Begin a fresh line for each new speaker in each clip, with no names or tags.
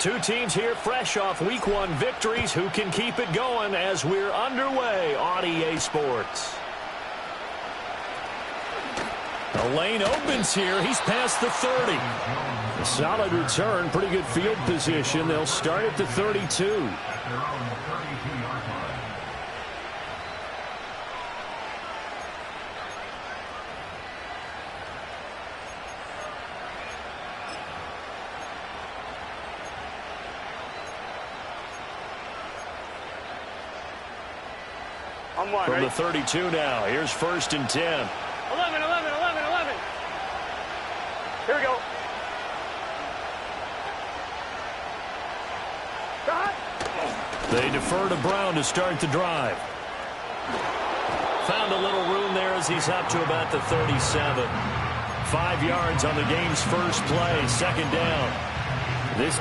Two teams here fresh off Week 1 victories. Who can keep it going as we're underway on EA Sports? The lane opens here. He's past the 30. A solid return. Pretty good field position. They'll start at the 32. From the 32 now. Here's 1st and 10.
11. Here we go.
They defer to Brown to start the drive. Found a little room there as he's up to about the 37. 5 yards on the game's first play. 2nd down. This...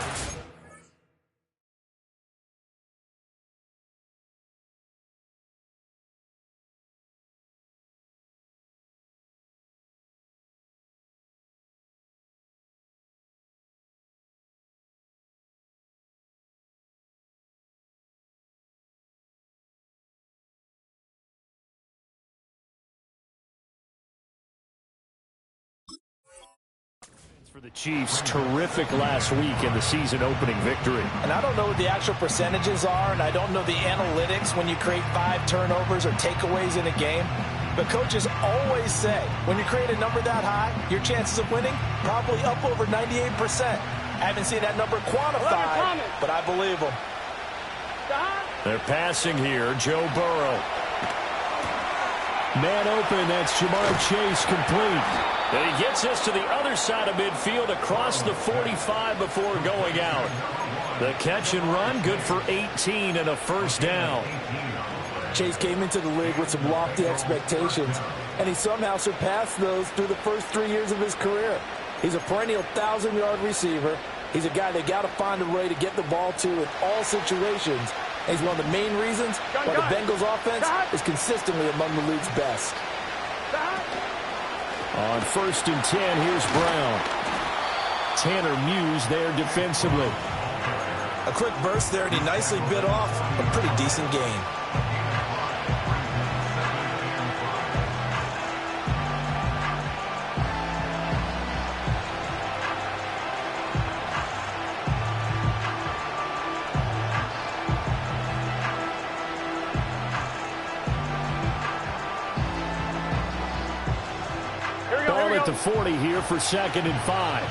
For the Chiefs, terrific last week in the season opening victory.
And I don't know what the actual percentages are, and I don't know the analytics when you create 5 turnovers or takeaways in a game. But coaches always say, when you create a number that high, your chances of winning probably up over 98%. I haven't seen that number quantified, but I believe them.
They're passing here. Joe Burrow. Man open, that's Jamar Chase complete. And he gets us to the other side of midfield across the 45 before going out. The catch and run, good for 18 and a 1st down.
Chase came into the league with some lofty expectations, and he somehow surpassed those through the first 3 years of his career. He's a perennial 1,000-yard receiver. He's a guy they got to find a way to get the ball to in all situations. And he's one of the main reasons why the Bengals offense is consistently among the league's best.
On 1st and 10, here's Brown. Tanner Muse there defensively.
A quick burst there, and he nicely bit off a pretty decent gain.
Ball at the 40 here for 2nd and 5.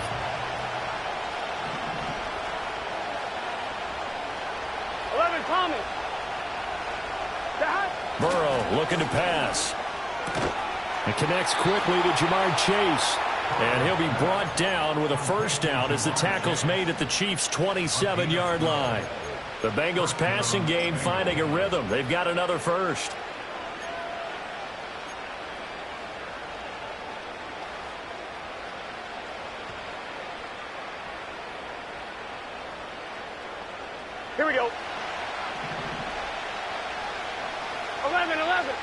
Burrow looking to pass. It connects quickly to Jamar Chase. And he'll be brought down with a 1st down as the tackle's made at the Chiefs' 27-yard line. The Bengals passing game finding a rhythm. They've got another 1st.
Here we go. 11.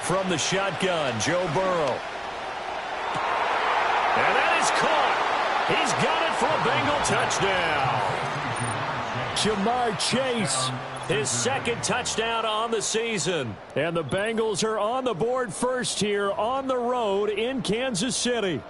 From the shotgun, Joe Burrow. And that is caught. He's got it for a Bengal touchdown. Jamar Chase, his 2nd touchdown on the season. And the Bengals are on the board first here on the road in Kansas City.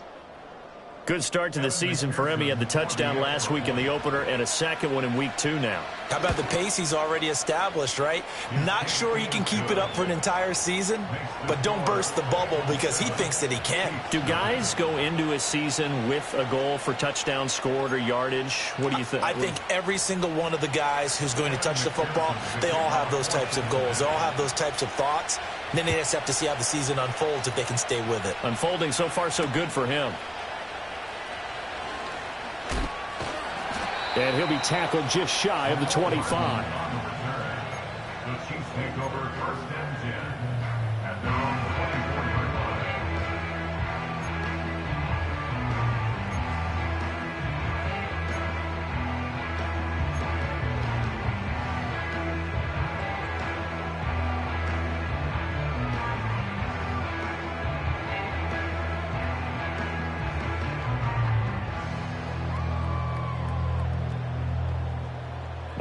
Good start to the season for him. He had the touchdown last week in the opener and a 2nd one in Week 2 now.
How about the pace he's already established, right? Not sure he can keep it up for an entire season, but don't burst the bubble because he thinks that he can.
Do guys go into a season with a goal for touchdown scored or yardage? What do you think?
I think every single one of the guys who's going to touch the football, they all have those types of goals. They all have those types of thoughts. And then they just have to see how the season unfolds if they can stay with it.
Unfolding so far so good for him. And he'll be tackled just shy of the 25.
The Chiefs take over 1st and 10 at their own 24-yard line.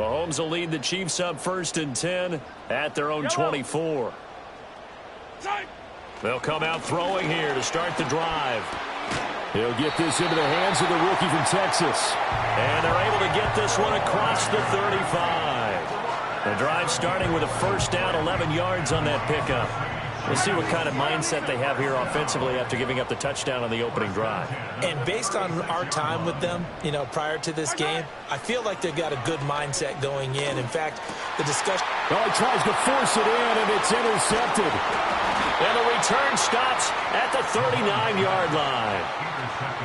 Mahomes will lead the Chiefs up 1st and 10 at their own 24. They'll come out throwing here to start the drive.
He'll get this into the hands of the rookie from Texas.
And they're able to get this one across the 35. The drive starting with a first down, 11 yards on that pickup. We'll see what kind of mindset they have here offensively after giving up the touchdown on the opening drive.
And based on our time with them, prior to this game, I feel like they've got a good mindset going in. In fact, the discussion...
Oh, he tries to force it in, and it's intercepted.
And the return stops at the 39-yard line.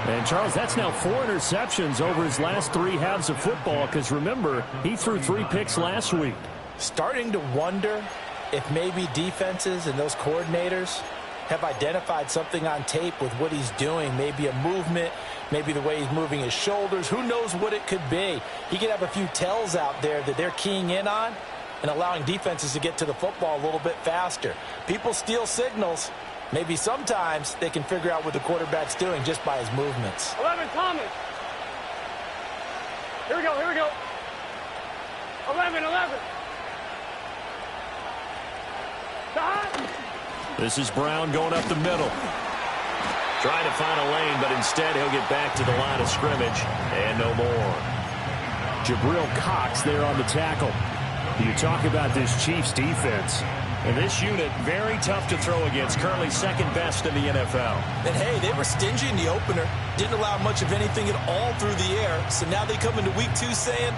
And, Charles, that's now 4 interceptions over his last 3 halves of football, because, remember, he threw 3 picks last week.
Starting to wonder if maybe defenses and those coordinators have identified something on tape with what he's doing, maybe a movement, maybe the way he's moving his shoulders. Who knows what it could be? He could have a few tells out there that they're keying in on and allowing defenses to get to the football a little bit faster. People steal signals. Maybe sometimes they can figure out what the quarterback's doing just by his movements.
11, Thomas. Here we go, here we go. 11.
This is Brown going up the middle. Trying to find a lane, but instead he'll get back to the line of scrimmage and no more.
Jabril Cox there on the tackle. You talk about this Chiefs defense.
And this unit, very tough to throw against. Currently second best in the NFL.
And, hey, they were stingy in the opener. Didn't allow much of anything at all through the air. So now they come into week 2 saying,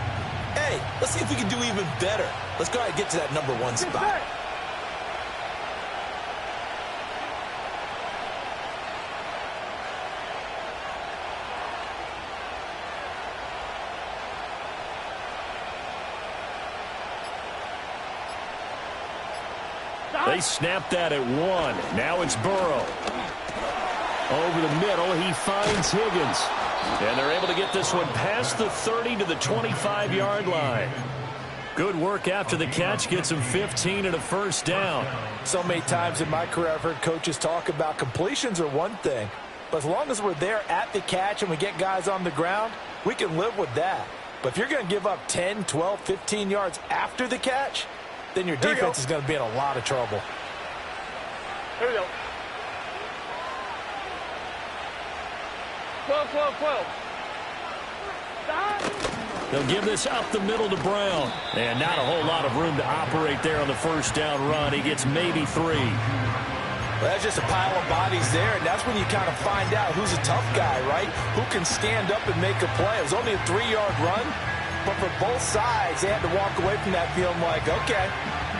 hey, let's see if we can do even better. Let's go ahead and get to that number 1 spot.
They snapped that at 1. Now it's Burrow.
Over the middle, he finds Higgins.
And they're able to get this one past the 30 to the 25-yard line. Good work after the catch. Gets him 15 and a first down.
So many times in my career I've heard coaches talk about completions are one thing. But as long as we're there at the catch and we get guys on the ground, we can live with that. But if you're going to give up 10, 12, 15 yards after the catch, then your defense is going to be in a lot of trouble.
Here we go. 12.
They'll give this up the middle to Brown. And not a whole lot of room to operate there on the first down run. He gets maybe 3.
Well, that's just a pile of bodies there, and that's when you kind of find out who's a tough guy, right? Who can stand up and make a play. It was only a 3-yard run, but for both sides, they had to walk away from that feeling like, okay,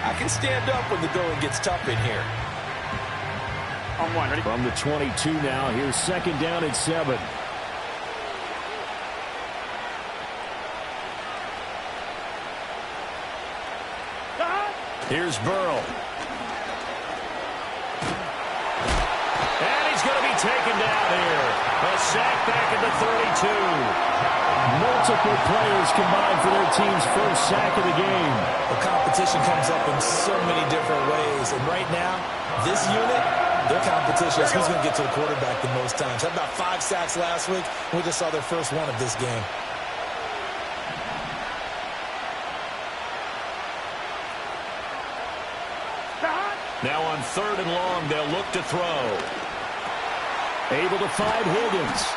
I can stand up when the going gets tough in here.
On 1, ready?
From the 22 now, here's 2nd down and 7.
Here's Burrow. And he's going to be taken down here. A sack back at the 32.
Multiple players combined for their team's first sack of the game.
The competition comes up in so many different ways. And right now, this unit, their competition is who's going to get to the quarterback the most times. Had about 5 sacks last week. We just saw their first one of this game.
Now on 3rd and long, they'll look to throw.
Able to find Higgins.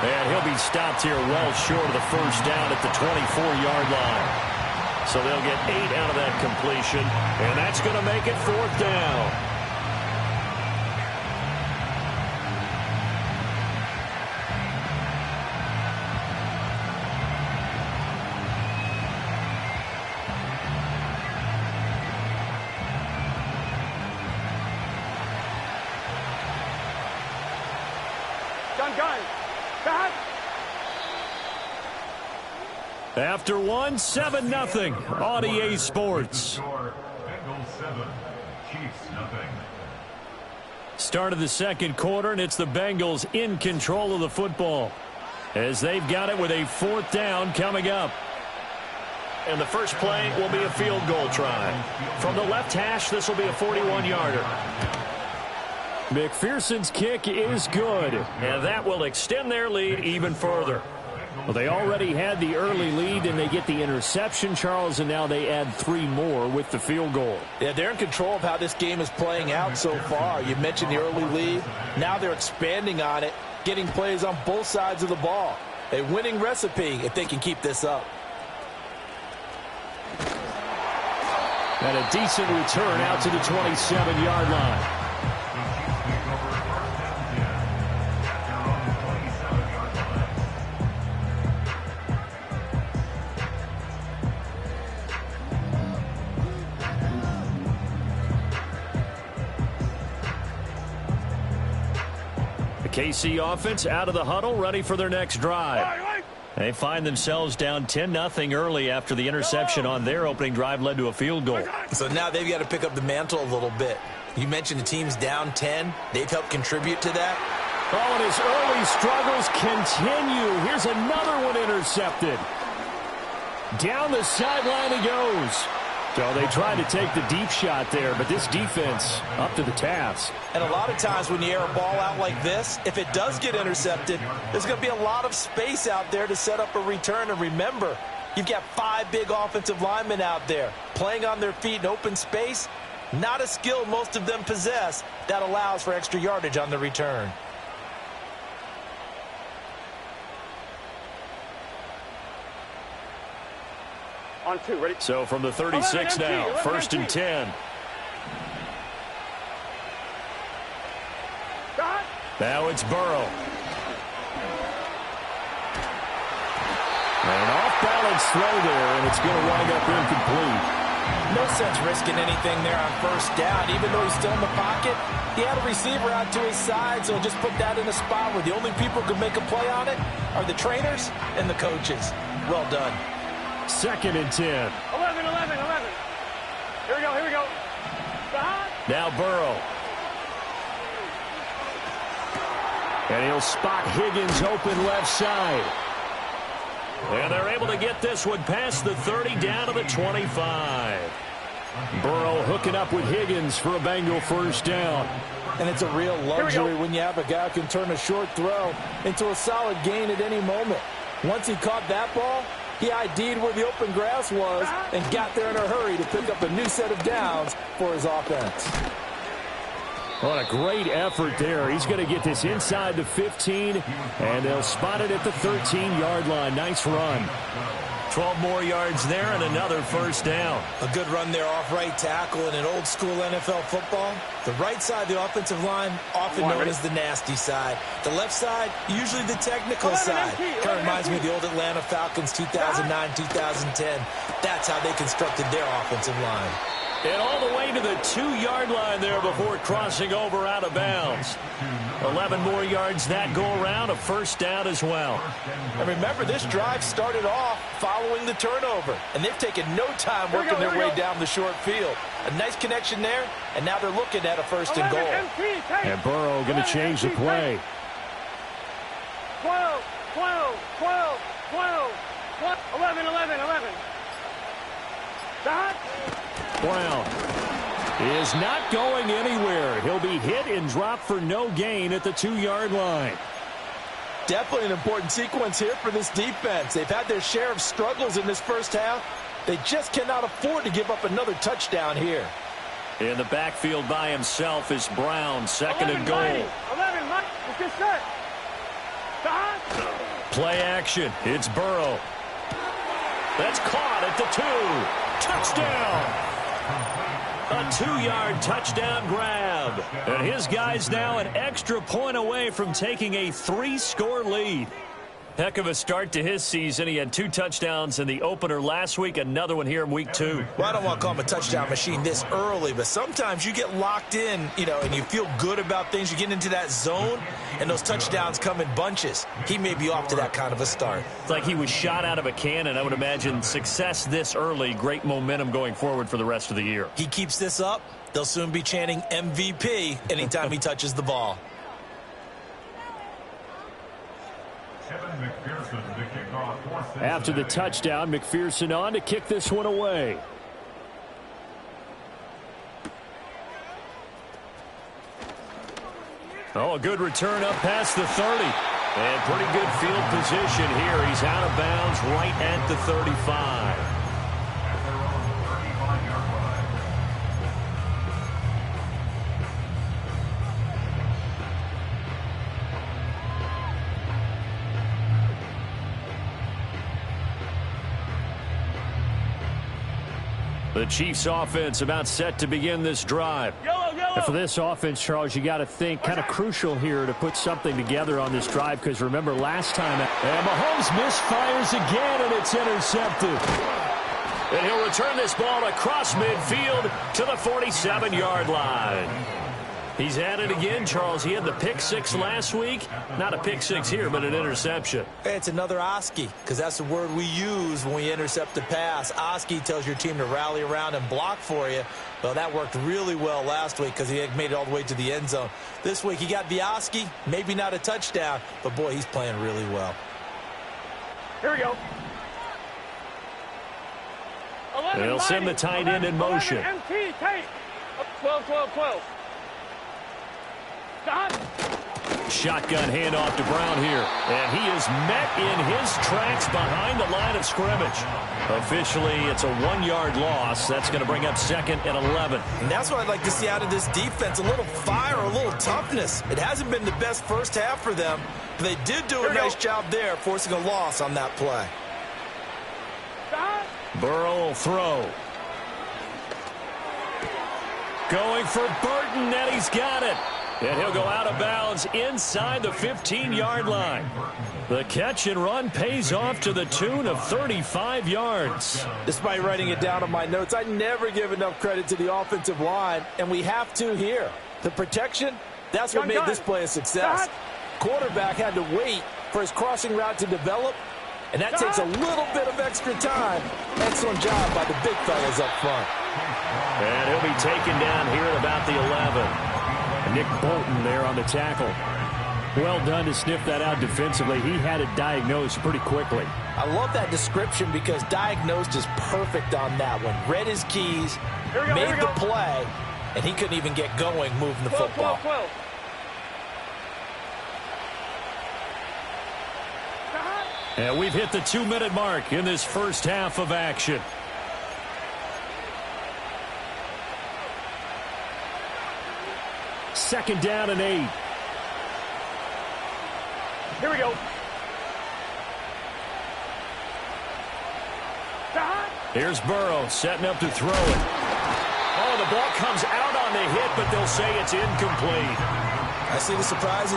And he'll be stopped here well short of the first down at the 24-yard line. So they'll get 8 out of that completion, and that's going to make it 4th down. After 1, 7-0 on EA Sports.
Bengals 7, Chiefs 0.
Start of the second quarter, and it's the Bengals in control of the football as they've got it with a 4th down coming up. And the first play will be a field goal try. From the left hash, this will be a 41-yarder.
McPherson's kick is good.
And that will extend their lead even further. Well, they already had the early lead, and they get the interception, Charles, and now they add 3 more with the field goal.
Yeah, they're in control of how this game is playing out so far. You mentioned the early lead. Now they're expanding on it, getting plays on both sides of the ball. A winning recipe if they can keep this up.
And a decent return out to the 27-yard line. The KC offense out of the huddle, ready for their next drive. They find themselves down 10-0 early after the interception on their opening drive led to a field goal.
So now they've got to pick up the mantle a little bit. You mentioned the team's down 10. They've helped contribute to that.
Oh, and his early struggles continue. Here's another one intercepted. Down the sideline he goes. So they tried to take the deep shot there, but this defense up to the task.
And a lot of times when you air a ball out like this, if it does get intercepted, there's going to be a lot of space out there to set up a return. And remember, you've got 5 big offensive linemen out there playing on their feet in open space. Not a skill most of them possess that allows for extra yardage on the return.
On 2, ready?
So from the 36 now, 1st and 10. Now it's Burrow. An off-balance throw there, and it's going to wind up incomplete.
No sense risking anything there on 1st down. Even though he's still in the pocket, he had a receiver out to his side, so just put that in a spot where the only people who can make a play on it are the trainers and the coaches. Well done.
2nd and 10.
11. Here we go.
Now Burrow. And he'll spot Higgins open left side. And they're able to get this one past the 30 down to the 25. Burrow hooking up with Higgins for a Bengal 1st down.
And it's a real luxury when you have a guy who can turn a short throw into a solid gain at any moment. Once he caught that ball, he ID'd where the open grass was and got there in a hurry to pick up a new set of downs for his offense.
What a great effort there. He's going to get this inside the 15, and they'll spot it at the 13-yard line. Nice run. 12 more yards there and another 1st down.
A good run there off right tackle in an old-school NFL football. The right side of the offensive line, often known as the nasty side. The left side, usually the technical side. Kind of reminds me of the old Atlanta Falcons 2009, 2010. That's how they constructed their offensive line.
And all the way to the 2-yard line there before crossing over out of bounds. 11 more yards that go around, a 1st down as well.
And remember, this drive started off following the turnover, and they've taken no time working their way down the short field. A nice connection there, and now they're looking at a 1st and goal.
And Burrow going to change the play.
12. 11. Dot.
Brown is not going anywhere. He'll be hit and dropped for no gain at the 2-yard line.
Definitely an important sequence here for this defense. They've had their share of struggles in this 1st half. They just cannot afford to give up another touchdown here.
In the backfield by himself is Brown, 2nd and goal.
11, Mike, get set.
Play action. It's Burrow. That's caught at the 2. Touchdown. A 2-yard touchdown grab. And his guys now an extra point away from taking a 3-score lead. Heck of a start to his season. He had 2 touchdowns in the opener last week, another one here in week 2.
Well, I don't want to call him a touchdown machine this early, but sometimes you get locked in, and you feel good about things. You get into that zone, and those touchdowns come in bunches. He may be off to that kind of a start.
It's like he was shot out of a cannon. I would imagine success this early, great momentum going forward for the rest of the year.
He keeps this up, they'll soon be chanting MVP anytime he touches the ball.
After the touchdown, McPherson on to kick this one away. Oh, a good return up past the 30. And pretty good field position here. He's out of bounds right at the 35. The Chiefs offense about set to begin this drive.
And for this offense, Charles, you got to think kind of crucial here to put something together on this drive, because remember last time, and Mahomes misfires again, and it's intercepted.
And he'll return this ball across midfield to the 47-yard line. He's at it again, Charles. He had the pick six last week. Not a pick six here, but an interception.
It's another Oski, because that's the word we use when we intercept a pass. Oski tells your team to rally around and block for you. Well, that worked really well last week because he had made it all the way to the end zone. This week he got the Oski, maybe not a touchdown, but boy, he's playing really well.
Here we go.
They'll send the tight end in motion.
MT, tight. 12, 12, 12.
Shotgun handoff to Brown here. And he is met in his tracks behind the line of scrimmage. Officially, it's a 1-yard loss. That's going to bring up second and 11.
And that's what I'd like to see out of this defense, a little fire, a little toughness. It hasn't been the best first half for them, but they did do a nice job there, forcing a loss on that play.
Burrow will throw. Going for Burton, and he's got it. And he'll go out of bounds inside the 15-yard line. The catch and run pays off to the tune of 35 yards.
Despite writing it down on my notes, I never give enough credit to the offensive line, and we have to here. The protection, that's what made this play a success. Quarterback had to wait for his crossing route to develop, and that takes a little bit of extra time. Excellent job by the big fellas up front.
And he'll be taken down here at about the 11.
Nick Bolton there on the tackle. Well done to sniff that out defensively. He had it diagnosed pretty quickly.
I love that description because diagnosed is perfect on that one. Read his keys, made the play, and he couldn't even get going moving the football.
12, 12.
And we've hit the 2-minute mark in this first half of action.
Second down and 8.
Here we go.
Here's Burrow setting up to throw it. Oh, the ball comes out on the hit, but they'll say it's incomplete.
I see the surprise.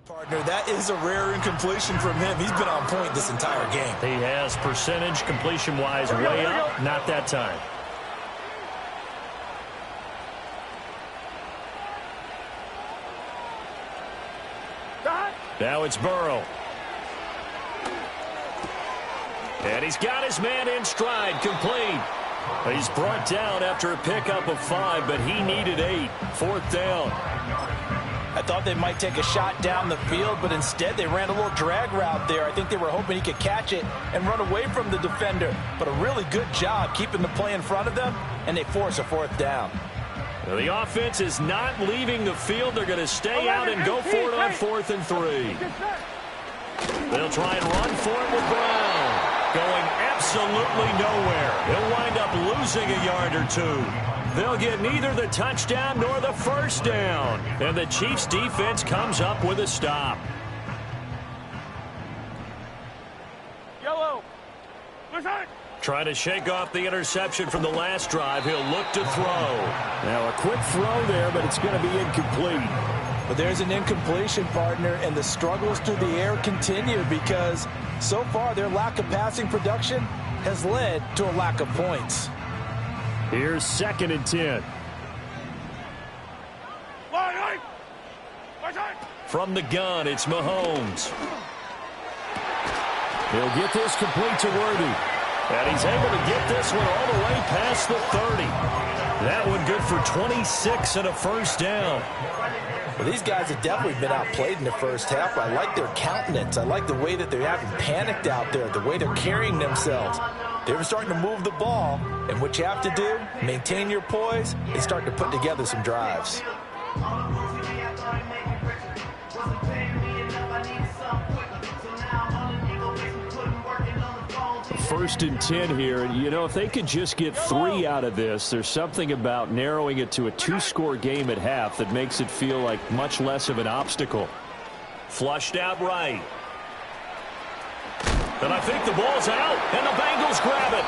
Partner, that is a rare incompletion from him. He's been on point this entire game.
He has percentage completion-wise way up. Not that time. Now it's Burrow. And he's got his man in stride, complete. He's brought down after a pickup of 5, but he needed 8. Fourth down.
I thought they might take a shot down the field, but instead they ran a little drag route there. I think they were hoping he could catch it and run away from the defender. But a really good job keeping the play in front of them, and they force a fourth down.
Well, the offense is not leaving the field. They're going to stay out and go for it on 4th and 3. They'll try and run for it with Brown. Going absolutely nowhere. He'll wind up losing a yard or 2. They'll get neither the touchdown nor the first down. And the Chiefs defense comes up with a stop.
Yellow.
Trying to shake off the interception from the last drive. He'll look to throw.
Now a quick throw there, but it's going to be incomplete.
But there's an incompletion, partner, and the struggles through the air continue because so far their lack of passing production has led to a lack of points.
Here's 2nd and 10. From the gun, it's Mahomes. He'll get this complete to Worthy. And he's able to get this one all the way past the 30. That one good for 26 and a first down.
Well, these guys have definitely been outplayed in the first half. I like their countenance. I like the way that they're having panicked out there, the way they're carrying themselves. They're starting to move the ball, and what you have to do, maintain your poise and start to put together some drives.
1st and 10 here. And, you know, if they could just get 3 out of this, there's something about narrowing it to a 2-score game at half that makes it feel like much less of an obstacle. Flushed out right. And I think the ball's out, and the Bengals grab it.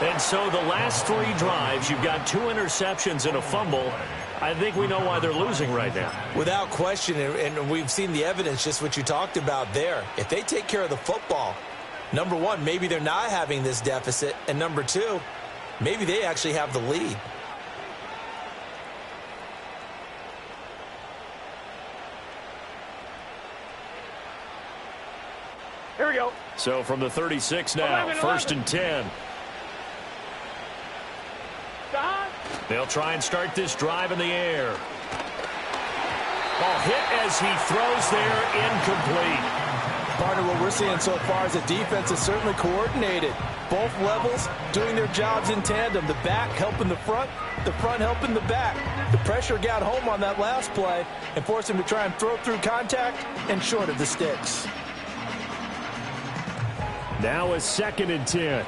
And so the last 3 drives, you've got 2 interceptions and a fumble. I think we know why they're losing right now.
Without question, and we've seen the evidence, just what you talked about there. If they take care of the football, number one, maybe they're not having this deficit. And number 2, maybe they actually have the lead.
Here we go.
So from the 36 now, 1st and 10. They'll try and start this drive in the air. Ball hit as he throws there, incomplete.
Partner, what we're seeing so far is the defense is certainly coordinated. Both levels doing their jobs in tandem. The back helping the front helping the back. The pressure got home on that last play and forced him to try and throw through contact and short of the sticks.
Now a 2nd and 10.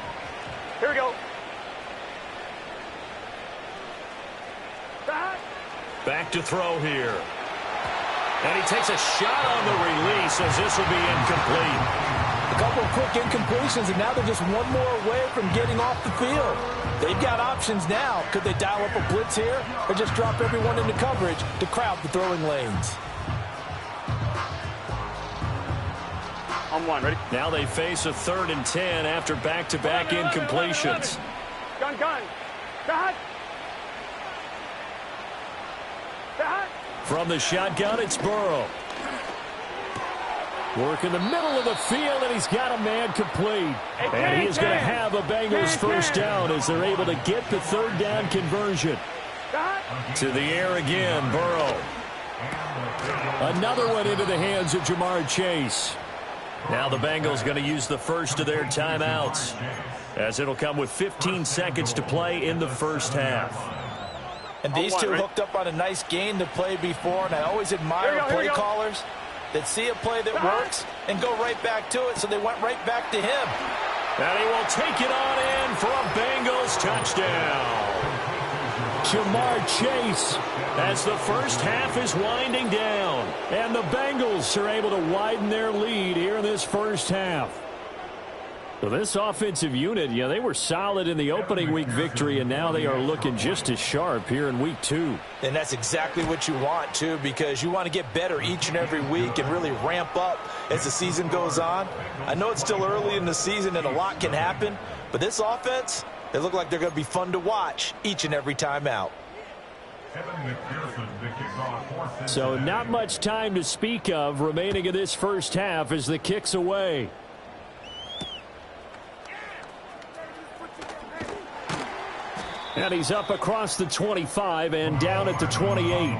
Here we go.
Back to throw here. And he takes a shot on the release as this will be incomplete.
A couple of quick incompletions, and now they're just one more away from getting off the field. They've got options now. Could they dial up a blitz here or just drop everyone into coverage to crowd the throwing lanes?
On 1, ready?
Now they face a 3rd and 10 after back-to-back incompletions.
Gun. Got.
From the shotgun, it's Burrow. Work in the middle of the field, and he's got a man complete. And he is going to have a Bengals first down as they're able to get the 3rd down conversion. To the air again, Burrow. Another one into the hands of Jamar Chase. Now the Bengals going to use the first of their timeouts, as it'll come with 15 seconds to play in the first half.
And these two hooked up on a nice gain to play before, and I always admire play callers that see a play that works and go right back to it, so they went right back to him.
And he will take it on in for a Bengals touchdown. Jamar Chase as the first half is winding down. And the Bengals are able to widen their lead here in this first half. So this offensive unit, they were solid in the opening week victory, and now they are looking just as sharp here in week 2.
And that's exactly what you want, too, because you want to get better each and every week and really ramp up as the season goes on. I know it's still early in the season and a lot can happen, but this offense, they look like they're going to be fun to watch each and every time out.
So not much time to speak of remaining in this first half as the kick's away. And he's up across the 25 and down at the 28.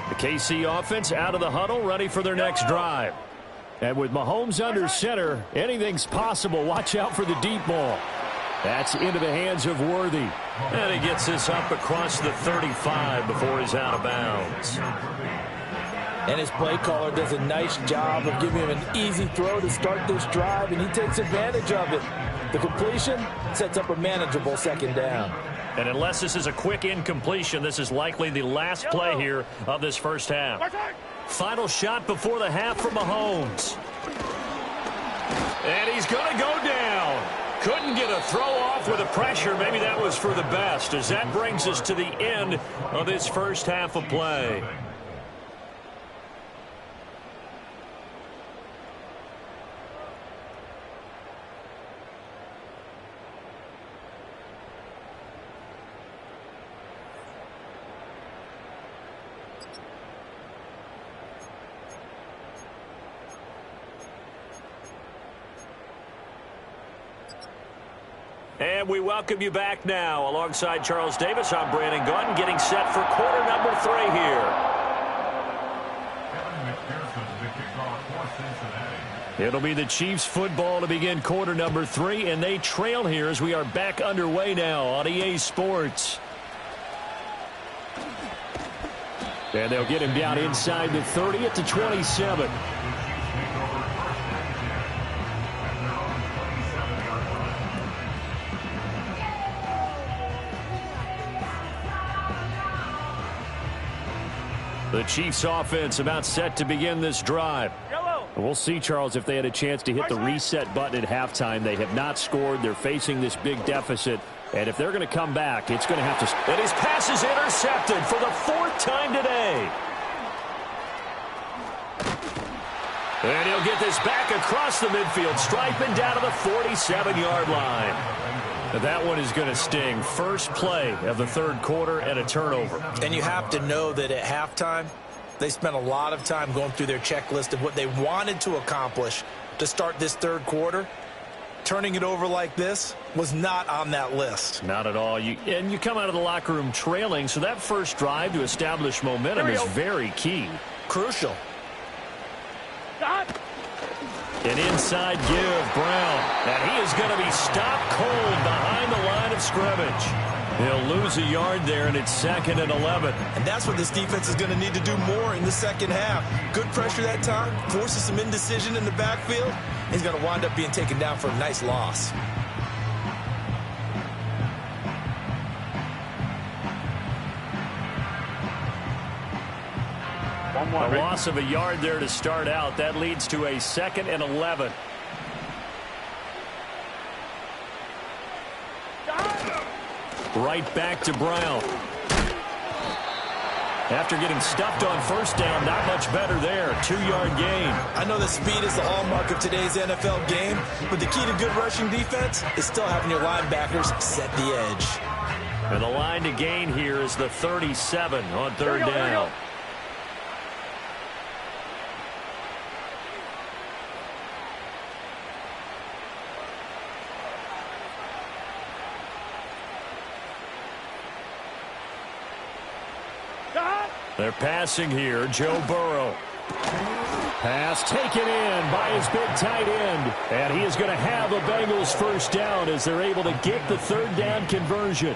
The KC offense out of the huddle, ready for their next drive. And with Mahomes under center, anything's possible. Watch out for the deep ball. That's into the hands of Worthy. And he gets this up across the 35 before he's out of bounds.
And his play caller does a nice job of giving him an easy throw to start this drive, and he takes advantage of it. The completion sets up a manageable 2nd down.
And unless this is a quick incompletion, this is likely the last play here of this first half. Final shot before the half from Mahomes. And he's going to go down. Couldn't get a throw off with the pressure. Maybe that was for the best, as that brings us to the end of this first half of play. And we welcome you back now. Alongside Charles Davis, I'm Brandon Gaudin, getting set for quarter number 3 here. It'll be the Chiefs football to begin quarter number 3, and they trail here as we are back underway now on EA Sports. And they'll get him down inside the 30 at the 27. The Chiefs offense about set to begin this drive. We'll see, Charles, if they had a chance to hit the reset button at halftime. They have not scored. They're facing this big deficit. And if they're going to come back, it's going to have to... And his pass is intercepted for the 4th time today. And he'll get this back across the midfield stripe and down to the 47-yard line. That one is going to sting. First play of the 3rd quarter and a turnover.
And you have to know that at halftime, they spent a lot of time going through their checklist of what they wanted to accomplish to start this 3rd quarter. Turning it over like this was not on that list.
Not at all. And you come out of the locker room trailing, so that first drive to establish momentum is very key.
Crucial.
An inside give, Brown. And he is going to be stopped cold behind the line of scrimmage. He'll lose a yard there, and it's 2nd and 11.
And that's what this defense is going to need to do more in the second half. Good pressure that time, forces some indecision in the backfield. He's going to wind up being taken down for a nice loss.
A loss of a yard there to start out. That leads to a 2nd and 11. Right back to Brown. After getting stuffed on first down, not much better there. 2-yard gain.
I know that speed is the hallmark of today's NFL game, but the key to good rushing defense is still having your linebackers set the edge.
And the line to gain here is the 37 on 3rd down. They're passing here. Joe Burrow. Pass taken in by his big tight end. And he is going to have a Bengals first down as they're able to get the 3rd down conversion.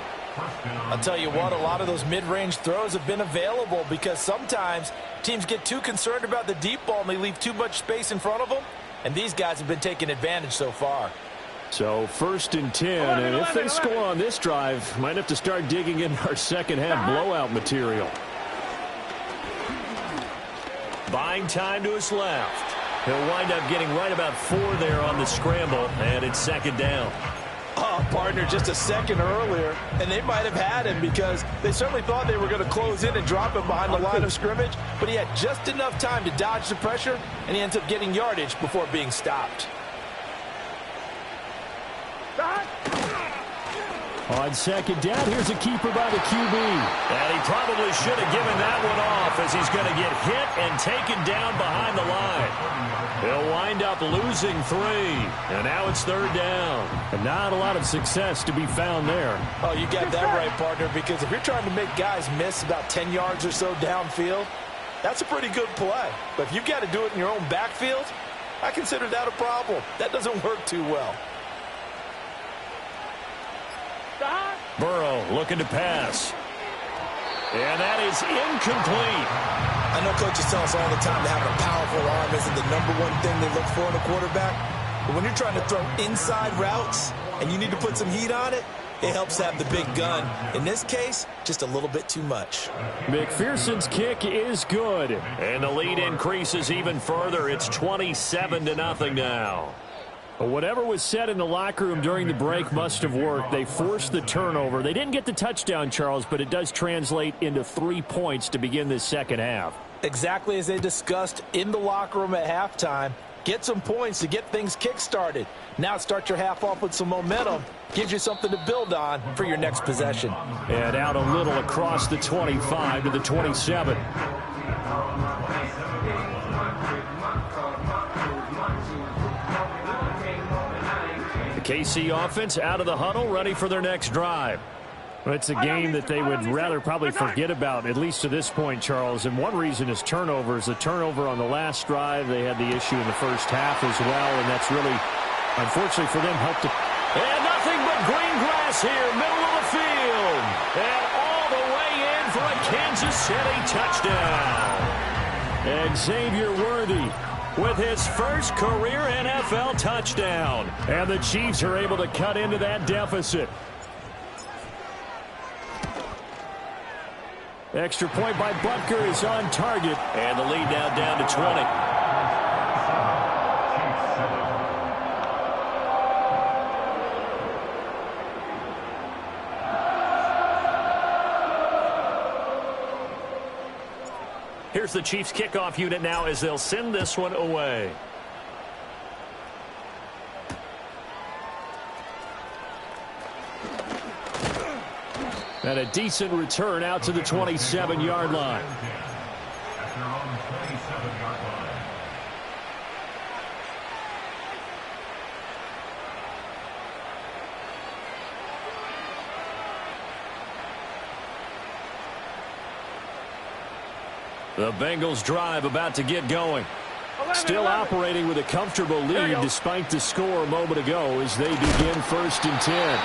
I'll tell you what, a lot of those mid-range throws have been available because sometimes teams get too concerned about the deep ball and they leave too much space in front of them. And these guys have been taking advantage so far.
So 1st and 10. And if they score on this drive, might have to start digging in our second half blowout material. Buying time to his left. He'll wind up getting right about 4 there on the scramble, and it's 2nd down.
Oh, partner, just a second earlier, and they might have had him because they certainly thought they were going to close in and drop him behind the line of scrimmage, but he had just enough time to dodge the pressure, and he ends up getting yardage before being stopped.
On 2nd down, here's a keeper by the QB. And he probably should have given that one off as he's going to get hit and taken down behind the line. He'll wind up losing 3. And now it's 3rd down. And not a lot of success to be found there.
Oh, you got that right, partner, because if you're trying to make guys miss about 10 yards or so downfield, that's a pretty good play. But if you've got to do it in your own backfield, I consider that a problem. That doesn't work too well.
Burrow looking to pass. And that is incomplete.
I know coaches tell us all the time that having a powerful arm isn't the #1 thing they look for in a quarterback. But when you're trying to throw inside routes and you need to put some heat on it, It helps have the big gun. In this case, just a little bit too much.
McPherson's kick is good. And the lead increases even further. It's 27-0 now. Whatever was said in the locker room during the break must have worked. They forced the turnover. They didn't get the touchdown, Charles, but it does translate into 3 points to begin this second half.
Exactly as they discussed in the locker room at halftime. Get some points to get things kick-started. Now start your half off with some momentum. Gives you something to build on for your next possession.
And out a little across the 25 to the 27. The KC offense out of the huddle, ready for their next drive. Well, it's a game that they would rather probably forget about, at least to this point, Charles. And one reason is turnovers. The turnover on the last drive, they had the issue in the first half as well, and that's really, unfortunately for them, helped to. And nothing but green grass here, middle of the field. And all the way in for a Kansas City touchdown. And Xavier Worthy with his first career NFL touchdown. And the Chiefs are able to cut into that deficit. Extra point by Butker is on target. And the lead now down to 20. Here's the Chiefs kickoff unit now as they'll send this one away. And a decent return out to the 27-yard line.
At their own 27-yard line.
The Bengals drive about to get going. Still operating with a comfortable lead despite the score a moment ago as they begin 1st and 10.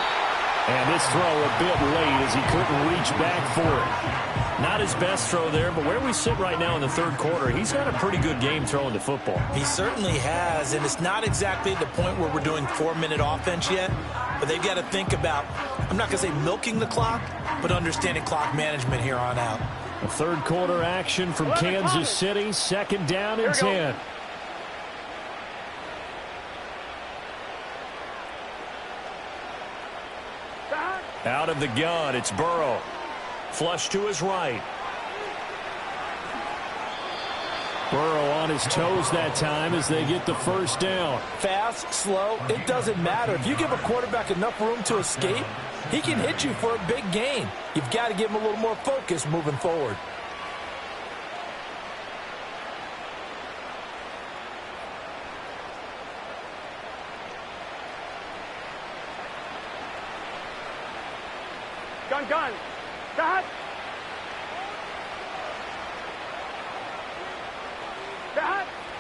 And this throw a bit late as he couldn't reach back for it. Not his best throw there, but where we sit right now in the third quarter, he's had a pretty good game throwing the football.
He certainly has, and it's not exactly the point where we're doing 4-minute offense yet, but they've got to think about, I'm not going to say milking the clock, but understanding clock management here on out.
A third quarter action from Kansas City, 2nd down and 10. Out of the gun, it's Burrow. Flush to his right. Burrow on his toes that time as they get the first down.
Fast, slow, it doesn't matter. If you give a quarterback enough room to escape, he can hit you for a big gain. You've got to give him a little more focus moving forward.
Gun. Stop.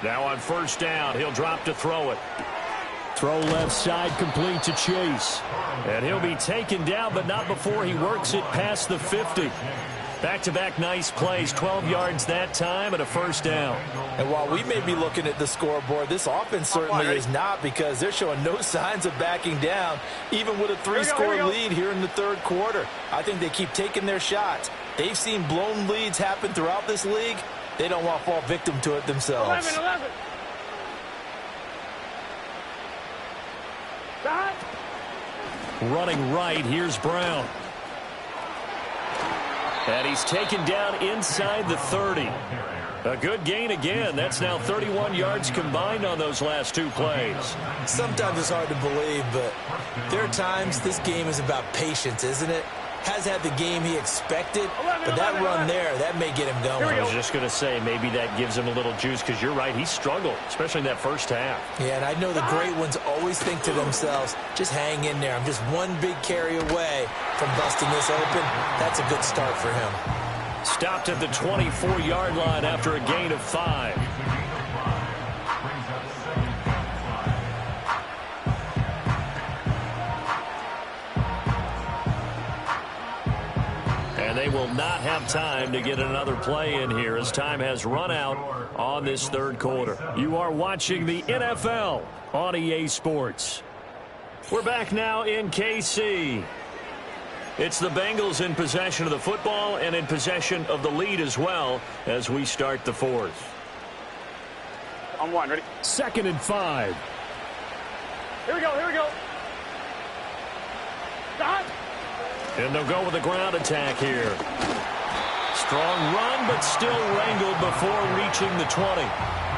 Now on 1st down, he'll drop to throw it. Throw left side complete to Chase. And he'll be taken down, but not before he works it past the 50. Back-to-back nice plays, 12 yards that time and a 1st down.
And while we may be looking at the scoreboard, this offense certainly is not, because they're showing no signs of backing down, even with a 3-score lead here in the third quarter. I think they keep taking their shots. They've seen blown leads happen throughout this league. They don't want to fall victim to it themselves.
11. Stop.
Running right, here's Brown. And he's taken down inside the 30. A good gain again. That's now 31 yards combined on those last 2 plays.
Sometimes it's hard to believe, but there are times this game is about patience, isn't it? Has had the game he expected, but that run there, that may get him going.
I was just going to say, maybe that gives him a little juice, because you're right, he struggled, especially in that first half.
Yeah, and I know the great ones always think to themselves, just hang in there. I'm just one big carry away from busting this open. That's a good start for him.
Stopped at the 24-yard line after a gain of 5. And they will not have time to get another play in here as time has run out on this third quarter. You are watching the NFL on EA Sports. We're back now in KC. It's the Bengals in possession of the football and in possession of the lead as well as we start the fourth.
On one, ready?
2nd and 5.
Here we go, here we go. Dot.
And they'll go with a ground attack here. Strong run, but still wrangled before reaching the 20.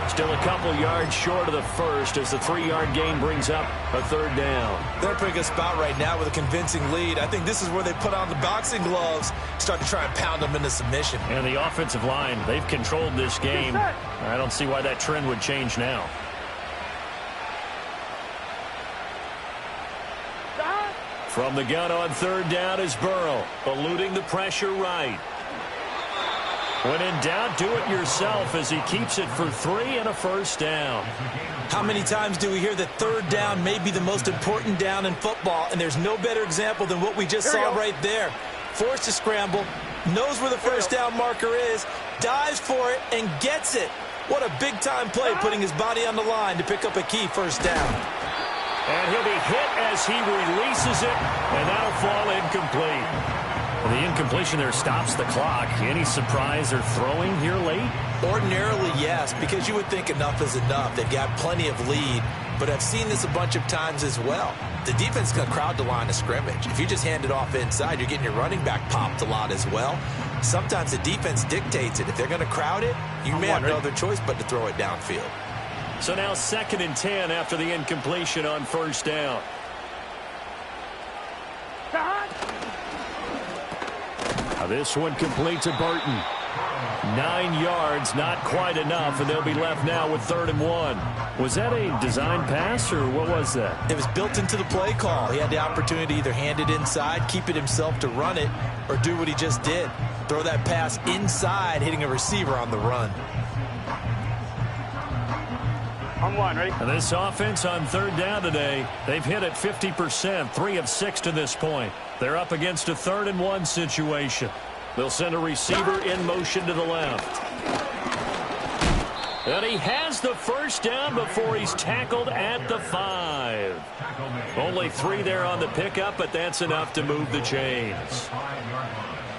Still a couple yards short of the first as the 3-yard gain brings up a 3rd down.
They're in a pretty good spot right now with a convincing lead. I think this is where they put on the boxing gloves, start to try and pound them into submission.
And the offensive line, they've controlled this game. I don't see why that trend would change now. From the gun on 3rd down is Burrow, eluding the pressure right. When in doubt, do it yourself as he keeps it for 3 and a 1st down.
How many times do we hear that 3rd down may be the most important down in football, and there's no better example than what we just saw right there. Forced to scramble, knows where the 1st down marker is, dives for it, and gets it. What a big-time play, putting his body on the line to pick up a key 1st down.
And he'll be hit as he releases it, and that'll fall incomplete. Well, the incompletion there stops the clock. Any surprise they're throwing here late?
Ordinarily, yes, because you would think enough is enough. They've got plenty of lead, but I've seen this a bunch of times as well. The defense is going to crowd the line of scrimmage. If you just hand it off inside, you're getting your running back popped a lot as well. Sometimes the defense dictates it. If they're going to crowd it, you may have no other choice but to throw it downfield.
So now 2nd and 10 after the incompletion on 1st down. Now this one complete to Burton. 9 yards, not quite enough, and they'll be left now with 3rd and 1. Was that a design pass, or what was that?
It was built into the play call. He had the opportunity to either hand it inside, keep it himself to run it, or do what he just did. Throw that pass inside, hitting a receiver on the run.
On one, ready?
And this offense on 3rd down today, they've hit it 50%, 3 of 6 to this point. They're up against a 3rd and 1 situation. They'll send a receiver in motion to the left. And he has the 1st down before he's tackled at the 5. Only 3 there on the pickup, but that's enough to move the chains.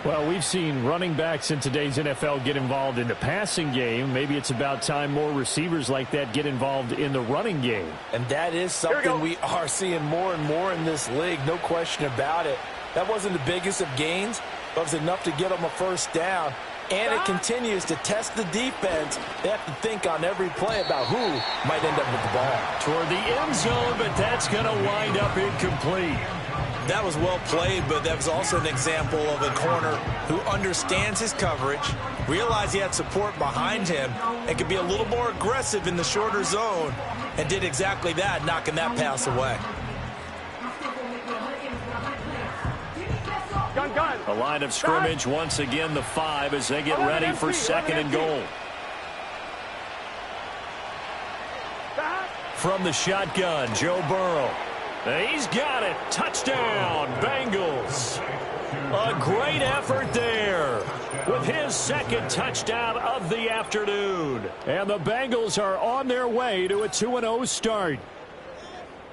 Well, we've seen running backs in today's NFL get involved in the passing game. Maybe it's about time more receivers like that get involved in the running game.
And that is something we are seeing more and more in this league, no question about it. That wasn't the biggest of gains, but it was enough to get them a 1st down. And it continues to test the defense. They have to think on every play about who might end up with the ball.
Toward the end zone, but that's going to wind up incomplete.
That was well played, but that was also an example of a corner who understands his coverage, realized he had support behind him, and could be a little more aggressive in the shorter zone, and did exactly that, knocking that pass away.
Gun.
A line of scrimmage, once again the 5 as they get ready for 2nd and goal. From the shotgun, Joe Burrow. He's got it. Touchdown, Bengals. A great effort there with his 2nd touchdown of the afternoon.
And the Bengals are on their way to a 2-0 start.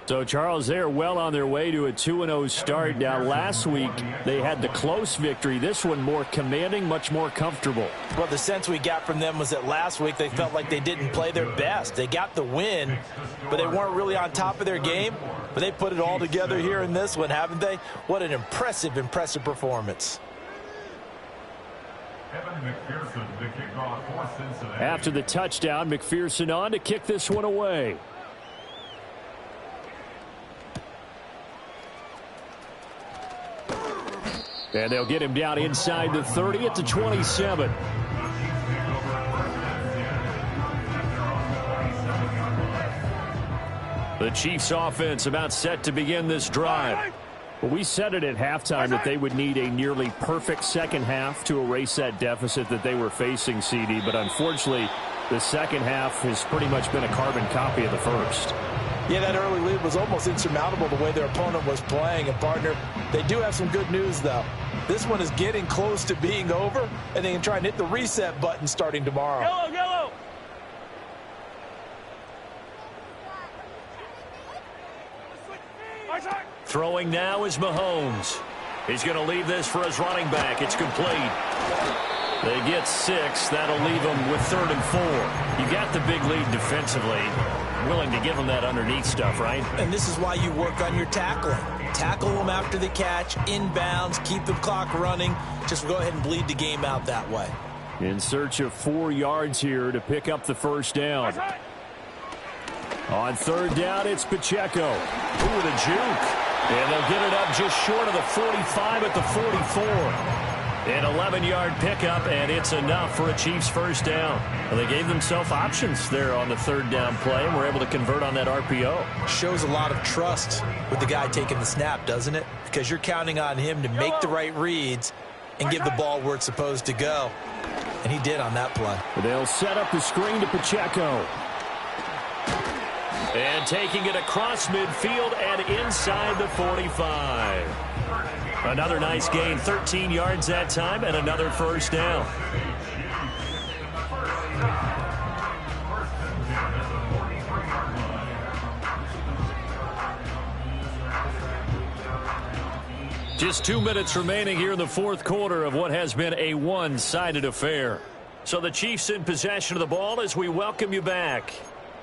So, Charles, they're well on their way to a 2-0 start. Now, last week, they had the close victory. This one more commanding, much more comfortable.
Well, the sense we got from them was that last week they felt like they didn't play their best. They got the win, but they weren't really on top of their game. But they put it all together here in this one, haven't they? What an impressive performance.
After the touchdown, McPherson on to kick this one away. And they'll get him down inside the 30 at the 27. The Chiefs offense about set to begin this drive. Well, we said it at halftime that they would need a nearly perfect second half to erase that deficit that they were facing, CD. But unfortunately, the second half has pretty much been a carbon copy of the first.
Yeah, that early lead was almost insurmountable the way their opponent was playing. And, partner, they do have some good news, though. This one is getting close to being over, and they can try and hit the reset button starting tomorrow.
Yellow.
Throwing now is Mahomes. He's going to leave this for his running back. It's complete. They get 6. That'll leave them with 3rd and 4. You got the big lead defensively. Willing to give them that underneath stuff, right?
And this is why you work on your tackling. Tackle them after the catch, inbounds, keep the clock running. Just go ahead and bleed the game out that way.
In search of 4 yards here to pick up the first down. On 3rd down, it's Pacheco.
Ooh, with a juke. And they'll get it up just short of the 45 at the 44. An 11-yard pickup, and it's enough for a Chiefs first down. Well, they gave themselves options there on the 3rd down play, and were able to convert on that RPO.
Shows a lot of trust with the guy taking the snap, doesn't it? Because you're counting on him to make the right reads and give the ball where it's supposed to go. And he did on that play.
They'll set up the screen to Pacheco.
And taking it across midfield and inside the 45. Another nice gain, 13 yards that time, and another first down. Just 2 minutes remaining here in the 4th quarter of what has been a one-sided affair. So the Chiefs in possession of the ball as we welcome you back.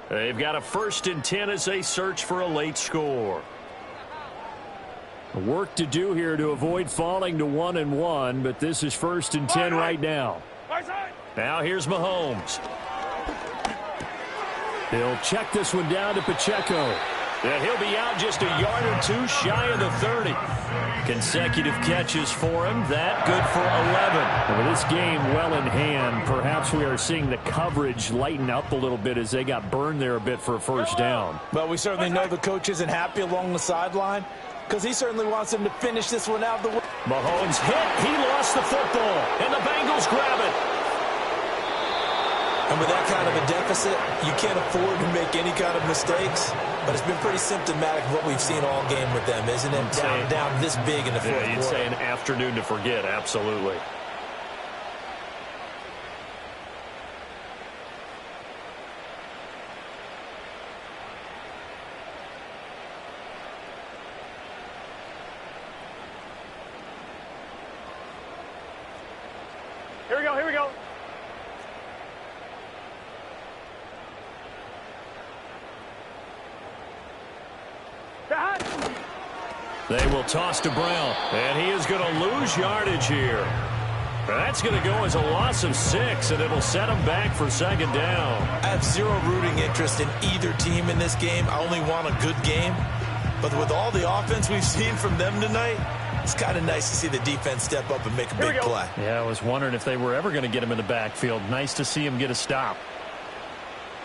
They've got a 1st and 10 as they search for a late score.
Work to do here to avoid falling to 1-1, but this is 1st and 10 right now.
Now here's Mahomes.
He'll check this one down to Pacheco.
And he'll be out just a yard or 2 shy of the 30. Consecutive catches for him. That good for 11.
With this game well in hand, perhaps we are seeing the coverage lighten up a little bit as they got burned there a bit for a first down.
Well, we certainly know the coach isn't happy along the sideline because he certainly wants him to finish this one out.
Mahomes hit. He lost the football. And the Bengals grab it.
And with that kind of a deficit, you can't afford to make any kind of mistakes. But it's been pretty symptomatic of what we've seen all game with them, isn't it? Down this big in the 4th quarter.
You'd say an afternoon to forget, absolutely.
Here we go, here we go.
They will toss to Brown, and he is going to lose yardage here. That's going to go as a loss of 6, and it'll set him back for 2nd down.
I have zero rooting interest in either team in this game. I only want a good game. But with all the offense we've seen from them tonight, it's kind of nice to see the defense step up and make a big play.
Yeah, I was wondering if they were ever going to get him in the backfield. Nice to see him get a stop.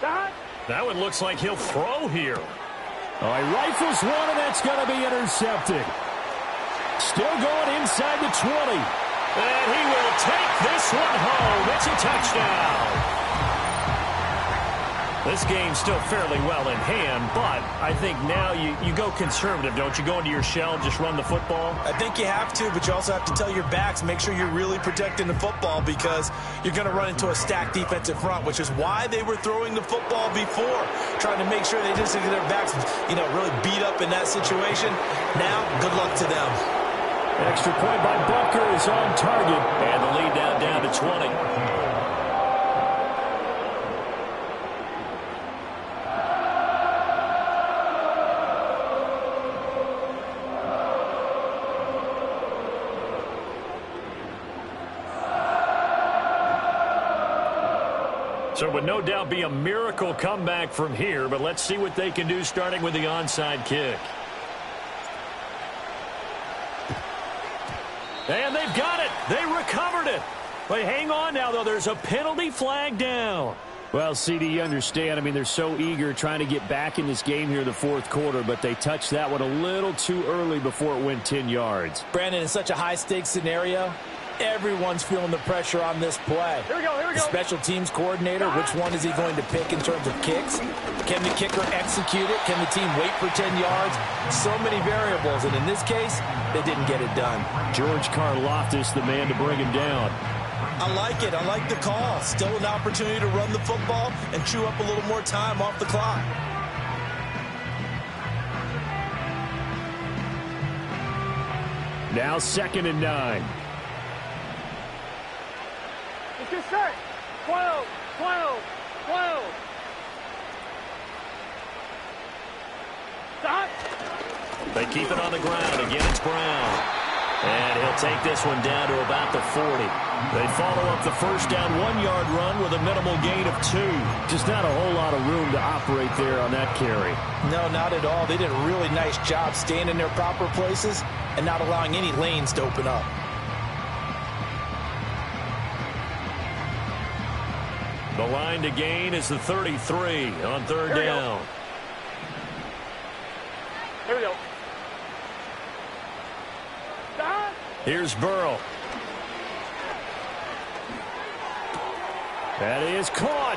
That one looks like he'll throw here.
Oh, he rifles one, and that's going to be intercepted. Still going inside the 20.
And he will take this one home. It's a touchdown. This game's still fairly well in hand, but I think now you go conservative, don't you? Go into your shell, just run the football?
I think you have to, but you also have to tell your backs, make sure you're really protecting the football because you're going to run into a stacked defensive front, which is why they were throwing the football before, trying to make sure they just get their backs, really beat up in that situation. Now, good luck to them.
Extra point by Butker is on target.
And the lead down to 20. So it would no doubt be a miracle comeback from here, but let's see what they can do starting with the onside kick. And they've got it. They recovered it. But hang on now, though. There's a penalty flag down.
Well, CD, you understand. I mean, they're so eager trying to get back in this game here in the 4th quarter, but they touched that one a little too early before it went 10 yards.
Brandon, in such a high-stakes scenario, everyone's feeling the pressure on this play.
Here we go, here we go.
The special teams coordinator, which one is he going to pick in terms of kicks? Can the kicker execute it? Can the team wait for 10 yards? So many variables, and in this case, they didn't get it done.
George Karlaftis, the man to bring him down.
I like it. I like the call. Still an opportunity to run the football and chew up a little more time off the clock.
Now 2nd and 9.
Let's get set. 12, 12, 12. Stop.
They keep it on the ground. Again, it's Brown. And he'll take this one down to about the 40. They follow up the first down 1-yard run with a minimal gain of 2.
Just not a whole lot of room to operate there on that carry.
No, not at all. They did a really nice job staying in their proper places and not allowing any lanes to open up.
The line to gain is the 33 on 3rd down.
Here we go. Stop.
Here's Burrow.
That is caught.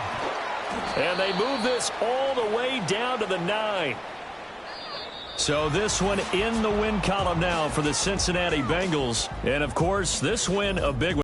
And they move this all the way down to the 9. So this one in the win column now for the Cincinnati Bengals. And, of course, this win a big one.